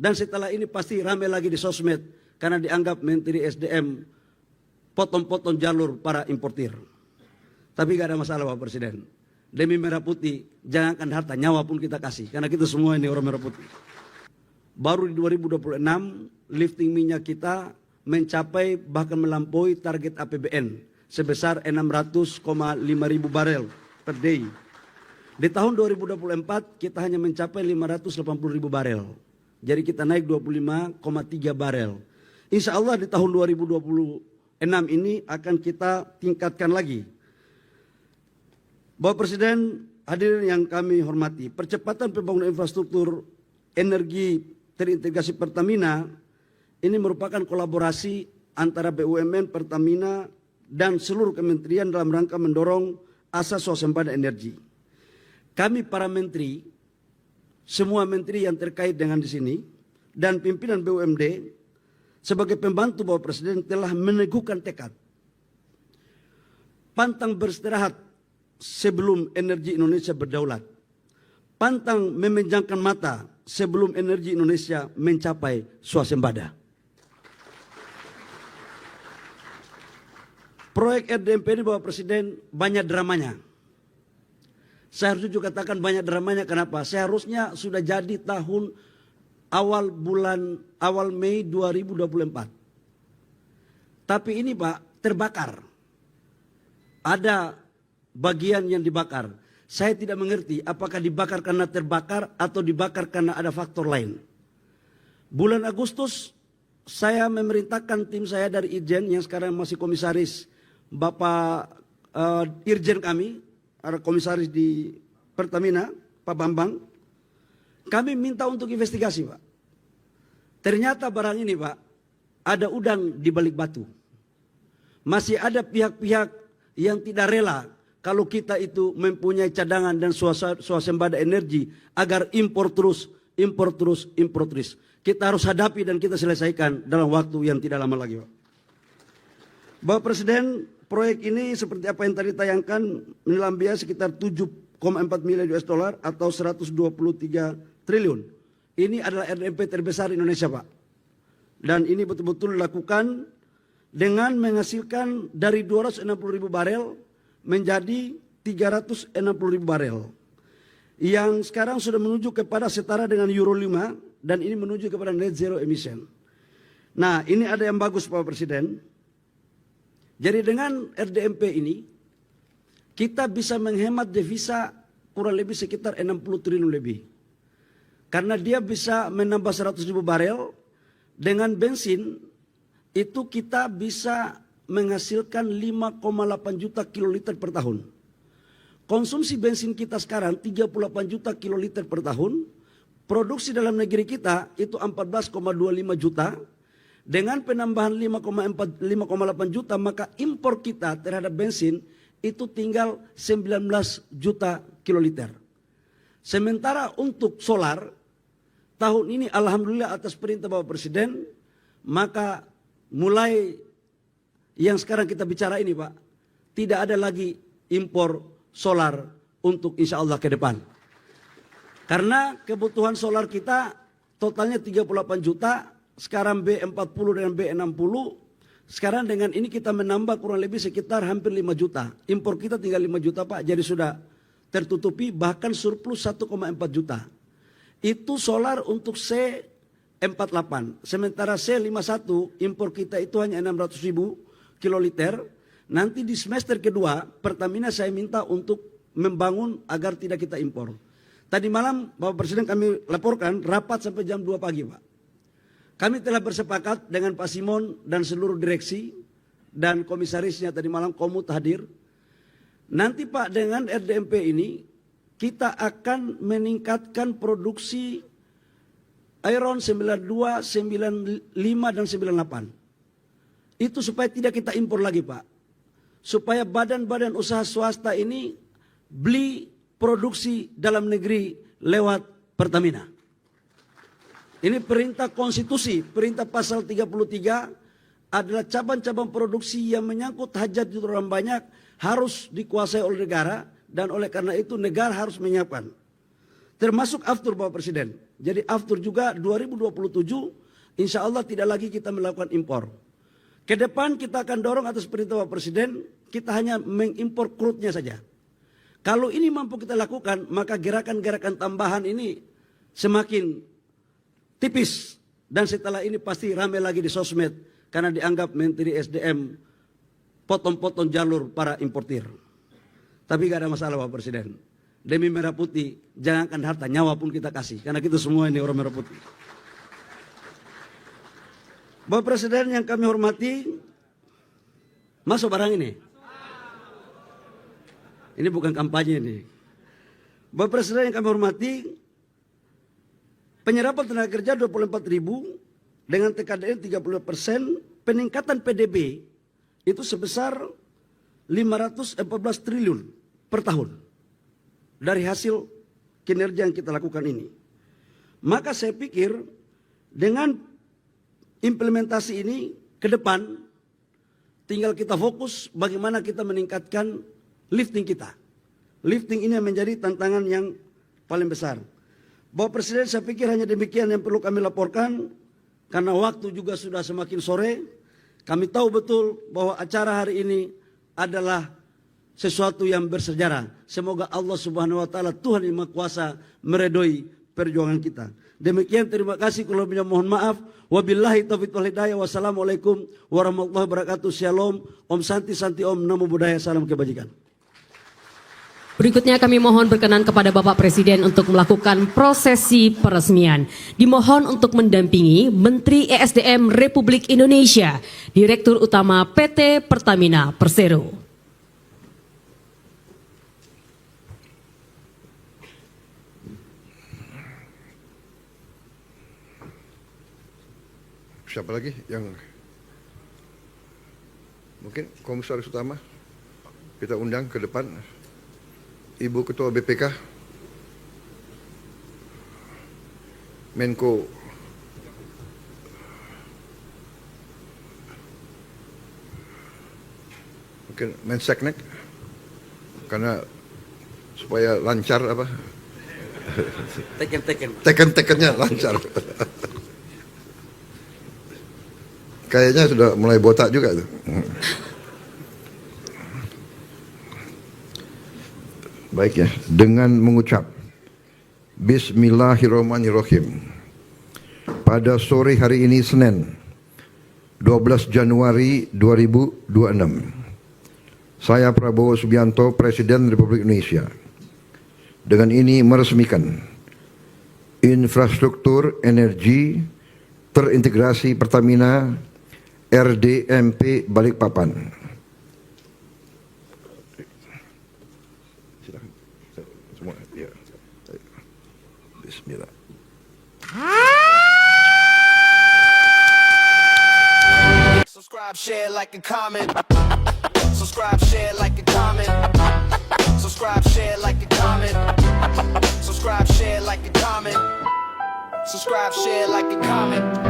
Dan setelah ini pasti ramai lagi di sosmed karena dianggap Menteri SDM potong-potong jalur para importir. Tapi gak ada masalah Pak Presiden. Demi merah putih, jangankan harta, nyawa pun kita kasih. Karena kita semua ini orang merah putih. Baru di 2026, lifting minyak kita mencapai bahkan melampaui target APBN sebesar 600,5 ribu barel per day. Di tahun 2024 kita hanya mencapai 580 ribu barel. Jadi kita naik 25,3 barel. Insya Allah di tahun 2026 ini akan kita tingkatkan lagi. Bapak Presiden, hadirin yang kami hormati, percepatan pembangunan infrastruktur energi terintegrasi Pertamina ini merupakan kolaborasi antara BUMN, Pertamina, dan seluruh kementerian dalam rangka mendorong asas swasembada energi. Kami para menteri, semua menteri yang terkait dengan di sini, dan pimpinan BUMD, sebagai pembantu Bapak Presiden telah meneguhkan tekad. Pantang beristirahat sebelum energi Indonesia berdaulat. Pantang memejamkan mata sebelum energi Indonesia mencapai swasembada. Proyek RDMP ini Bapak Presiden banyak dramanya. Saya harus juga katakan banyak dramanya, kenapa? Seharusnya sudah jadi tahun awal Mei 2024. Tapi ini Pak terbakar. Ada bagian yang dibakar. Saya tidak mengerti apakah dibakar karena terbakar atau dibakar karena ada faktor lain. Bulan Agustus saya memerintahkan tim saya dari Irjen yang sekarang masih komisaris, Bapak Irjen kami, ada komisaris di Pertamina, Pak Bambang. Kami minta untuk investigasi Pak. Ternyata barang ini Pak, ada udang di balik batu. Masih ada pihak-pihak yang tidak rela kalau kita itu mempunyai cadangan dan swasembada energi agar impor terus. Kita harus hadapi dan kita selesaikan dalam waktu yang tidak lama lagi Pak. Bapak Presiden, proyek ini seperti apa yang tadi tayangkan menelan biaya sekitar 7,4 miliar US dollar atau 123 triliun. Ini adalah RDMP terbesar Indonesia Pak. Dan ini betul-betul dilakukan dengan menghasilkan dari 260 ribu barel menjadi 360 ribu barel. Yang sekarang sudah menuju kepada setara dengan Euro 5 dan ini menuju kepada net zero emission. Nah ini ada yang bagus Pak Presiden. Jadi dengan RDMP ini kita bisa menghemat devisa kurang lebih sekitar 60 triliun lebih. Karena dia bisa menambah 100 ribu barel, dengan bensin itu kita bisa menghasilkan 5,8 juta kiloliter per tahun. Konsumsi bensin kita sekarang 38 juta kiloliter per tahun, produksi dalam negeri kita itu 14,25 juta. Dengan penambahan 5,8 juta, maka impor kita terhadap bensin itu tinggal 19 juta kiloliter. Sementara untuk solar, tahun ini alhamdulillah atas perintah Bapak Presiden, maka mulai yang sekarang kita bicara ini Pak, tidak ada lagi impor solar untuk insya Allah ke depan. Karena kebutuhan solar kita totalnya 38 juta, sekarang B40 dengan B60, sekarang dengan ini kita menambah kurang lebih sekitar hampir 5 juta. Impor kita tinggal 5 juta Pak, jadi sudah tertutupi bahkan surplus 1,4 juta. Itu solar untuk C48. Sementara C51 impor kita itu hanya 600 ribu kiloliter. Nanti di semester kedua Pertamina saya minta untuk membangun agar tidak kita impor. Tadi malam Bapak Presiden kami laporkan rapat sampai jam 2 pagi Pak. Kami telah bersepakat dengan Pak Simon dan seluruh direksi dan komisarisnya tadi malam Komut hadir. Nanti Pak dengan RDMP ini kita akan meningkatkan produksi Iron 92, 95 dan 98. Itu supaya tidak kita impor lagi Pak. Supaya badan-badan usaha swasta ini beli produksi dalam negeri lewat Pertamina. Ini perintah konstitusi, perintah pasal 33 adalah cabang-cabang produksi yang menyangkut hajat orang banyak harus dikuasai oleh negara dan oleh karena itu negara harus menyiapkan. Termasuk aftur Bapak Presiden. Jadi after juga 2027 insya Allah tidak lagi kita melakukan impor. Ke depan kita akan dorong atas perintah Bapak Presiden, kita hanya mengimpor crude-nya saja. Kalau ini mampu kita lakukan, maka gerakan-gerakan tambahan ini semakin tipis. Dan setelah ini pasti ramai lagi di sosmed, karena dianggap Menteri SDM potong-potong jalur para importir. Tapi gak ada masalah Bapak Presiden. Demi merah putih, jangankan harta, nyawa pun kita kasih. Karena kita semua ini orang merah putih. Bapak Presiden yang kami hormati, masuk barang ini. Ini bukan kampanye ini. Bapak Presiden yang kami hormati, penyerapan tenaga kerja 24.000 dengan TKDN 30%, peningkatan PDB itu sebesar 514 triliun per tahun dari hasil kinerja yang kita lakukan ini. Maka saya pikir dengan implementasi ini ke depan tinggal kita fokus bagaimana kita meningkatkan lifting kita. Lifting ini menjadi tantangan yang paling besar. Bapak Presiden, saya pikir hanya demikian yang perlu kami laporkan karena waktu juga sudah semakin sore. Kami tahu betul bahwa acara hari ini adalah sesuatu yang bersejarah. Semoga Allah Subhanahu wa taala, Tuhan yang Maha Kuasa, meredoi perjuangan kita. Demikian, terima kasih, kalau mohon maaf. Wabillahi taufiq wal hidayah. Wassalamualaikum warahmatullahi wabarakatuh. Shalom, Om Santi Santi Om, Namo Buddhaya, salam kebajikan. Berikutnya kami mohon berkenan kepada Bapak Presiden untuk melakukan prosesi peresmian. Dimohon untuk mendampingi Menteri ESDM Republik Indonesia, Direktur Utama PT Pertamina Persero. Siapa lagi yang mungkin Komisaris Utama kita undang ke depan? Ibu Ketua BPK, Menko mungkin Menseknek, karena supaya lancar apa? Tekennya lancar. Kayaknya sudah mulai botak juga tuh. Baik ya, dengan mengucap Bismillahirrahmanirrahim. Pada sore hari ini Senin 12 Januari 2026, saya Prabowo Subianto, Presiden Republik Indonesia, dengan ini meresmikan infrastruktur energi terintegrasi Pertamina RDMP Balikpapan. Semua, ya. Bismillah. Subscribe, share, like, and comment. Subscribe, share, like, and comment. Subscribe, share, like, and comment. Subscribe, share, like, and comment. Subscribe, share, like, and comment.